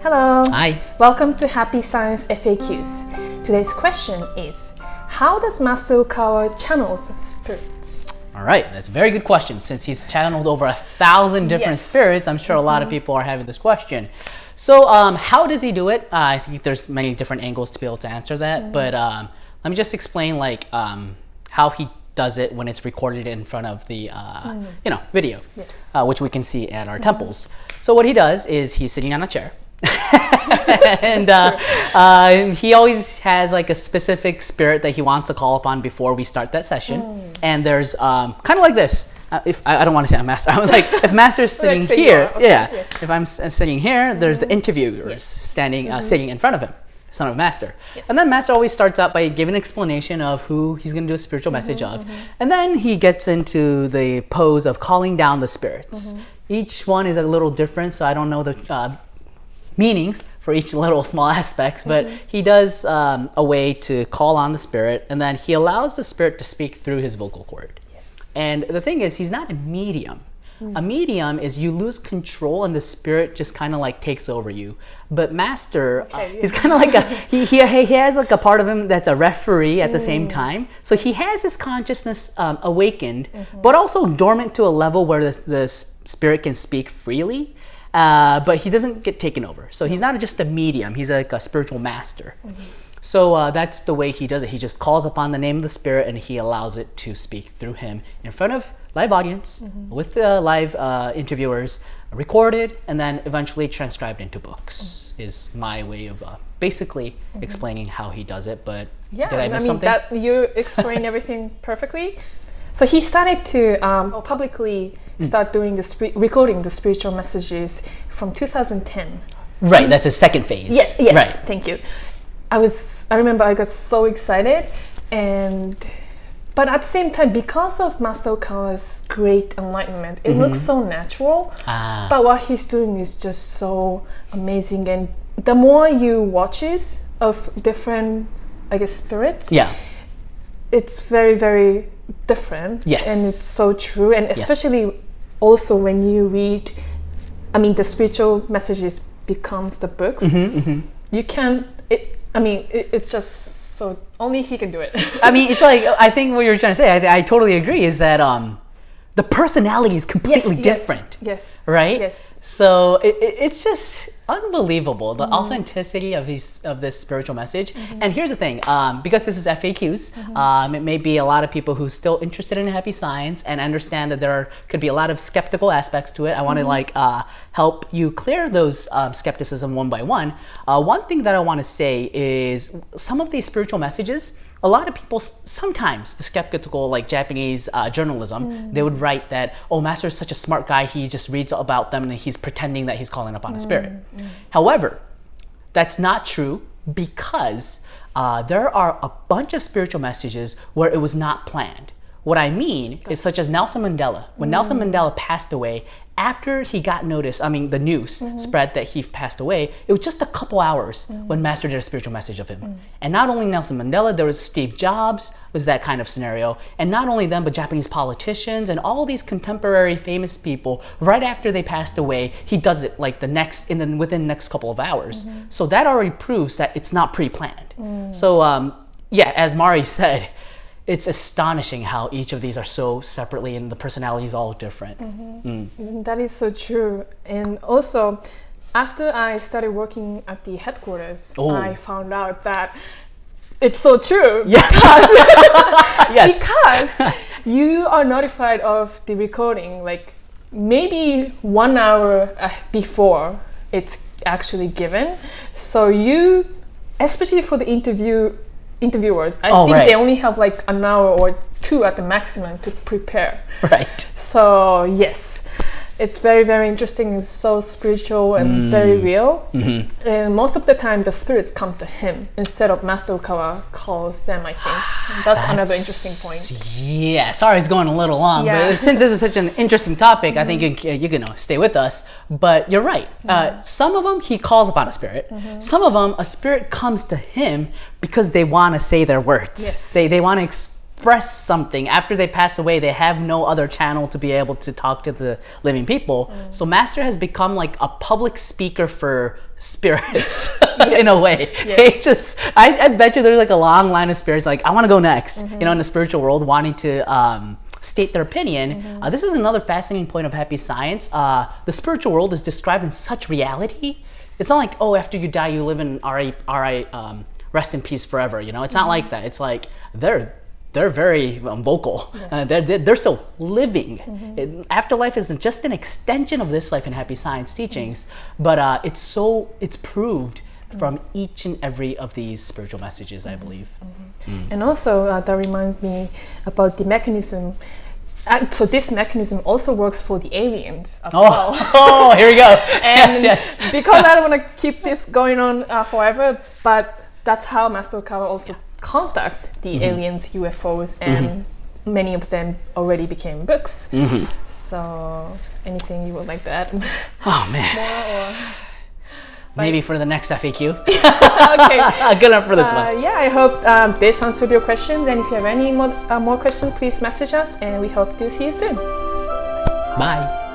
Hello. Hi. Welcome to Happy Science FAQs. Today's question is, how does Master Okawa channels spirits? All right, that's a very good question. Since he's channeled over 1,000 different spirits, I'm sure a lot of people are having this question. So how does he do it? I think there's many different angles to be able to answer that, but let me just explain how he does it when it's recorded in front of the video, which we can see at our temples. So what he does is he's sitting on a chair. And he always has like a specific spirit that he wants to call upon before we start that session. And there's kind of like this. If I don't want to say I'm master, I'm like if master's sitting here, if I'm sitting here, there's the interviewers standing sitting in front of him, son of master. And then master always starts out by giving an explanation of who he's going to do a spiritual message of, and then he gets into the pose of calling down the spirits. Each one is a little different, so I don't know the meanings for each little small aspects, but he does a way to call on the spirit, and then he allows the spirit to speak through his vocal cord. And the thing is, he's not a medium. A medium is you lose control and the spirit just kind of like takes over you. But master, he's kind of like he has like a part of him that's a referee at the same time. So he has his consciousness awakened, but also dormant to a level where the spirit can speak freely. But he doesn't get taken over. So he's not just a medium, he's like a spiritual master. So that's the way he does it. He just calls upon the name of the spirit and he allows it to speak through him in front of live audience, with the live interviewers, recorded and then eventually transcribed into books, is my way of basically explaining how he does it. But did I miss something? That you explained everything perfectly. So he started to publicly start doing recording the spiritual messages from 2010. Right, that's his second phase. Yes, right. Thank you. I remember I got so excited, but at the same time, because of Master Okawa's great enlightenment, it looks so natural. But what he's doing is just so amazing, and the more you watches of different, spirits, it's very, very different. And it's so true, and especially also when you read, the spiritual messages becomes the books. You can't. It's just so only he can do it. It's like, I think what you're trying to say, I totally agree, is that the personality is completely different. Right? Yes. So it's just unbelievable, the authenticity of this spiritual message. And here's the thing, because this is FAQs, it may be a lot of people who's still interested in happy science and understand that there could be a lot of skeptical aspects to it. I want to help you clear those skepticism one by one. One thing that I want to say is some of these spiritual messages, a lot of people, sometimes the skeptical, like Japanese journalism, they would write that, oh, Master is such a smart guy, he just reads about them and he's pretending that he's calling upon a spirit. However, that's not true, because there are a bunch of spiritual messages where it was not planned. What I mean is such as Nelson Mandela. When Nelson Mandela passed away, after he got noticed, the news spread that he passed away, it was just a couple hours when Master did a spiritual message of him. And not only Nelson Mandela, there was Steve Jobs, was that kind of scenario. And not only them, but Japanese politicians and all these contemporary famous people, right after they passed away, he does it like within the next couple of hours. So that already proves that it's not pre-planned. So as Mari said, it's astonishing how each of these are so separately and the personality is all different. That is so true. And also, after I started working at the headquarters, I found out that it's so true. Because you are notified of the recording like maybe 1 hour before it's actually given. So you, especially for the interviewers, I think they only have like an hour or two at the maximum to prepare. So yes, it's very, very interesting. It's so spiritual and very real. And most of the time the spirits come to him instead of Master Okawa calls them, I think. That's another interesting point. Yeah, sorry it's going a little long, but since this is such an interesting topic, I think you can stay with us. But you're right. Some of them he calls upon a spirit. Some of them a spirit comes to him because they want to say their words. They want to express something after they pass away. They have no other channel to be able to talk to the living people. So Master has become like a public speaker for spirits in a way. Yes. I bet you there's like a long line of spirits like, I want to go next, you know, in the spiritual world, wanting to state their opinion. This is another fascinating point of happy science. The spiritual world is described in such reality. It's not like, oh, after you die, you live in rest in peace forever. You know, it's not like that. It's like they're very vocal. Yes. They're still living. Afterlife isn't just an extension of this life in happy science teachings, but it's proved from each and every of these spiritual messages, I believe. And also that reminds me about the mechanism. So this mechanism also works for the aliens as well. Oh, here we go. And because I don't want to keep this going on forever, but that's how Master Okawa also contacts the aliens, UFOs, and many of them already became books. So anything you would like to add? Oh man. More, or maybe for the next FAQ. Okay. Good enough for this one. Yeah, I hope this answered your questions, and if you have any more questions, please message us, and we hope to see you soon. Bye.